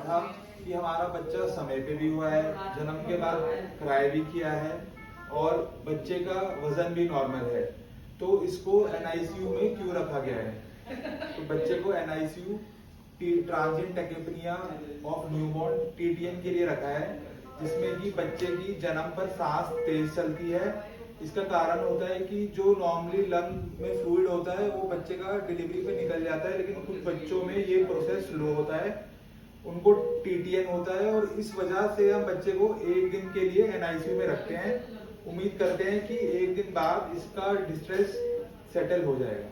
था कि हमारा बच्चा समय पे भी हुआ है, जन्म के बाद क्राई भी किया है और बच्चे का वजन भी नॉर्मल है, तो इसको एनआईसीयू में क्यों रखा गया है। तो बच्चे को NICU transient tachypnoea of newborn TTN के लिए रखा है, जिसमें कि बच्चे की जन्म पर सांस तेज चलती है। इसका कारण होता है कि जो नॉर्मली लंग में फ्लूइड होता है वो बच्चे का डिलीवरी पे निकल जाता है, लेकिन कुछ बच्चों में ये प्रोसेस स्लो होता है, उनको टीटीएन होता है और इस वजह से हम बच्चे को एक दिन के लिए एनआईसीयू में रखते हैं। उम्मीद करते हैं कि एक दिन बाद इसका डिस्ट्रेस सेटल हो जाएगा।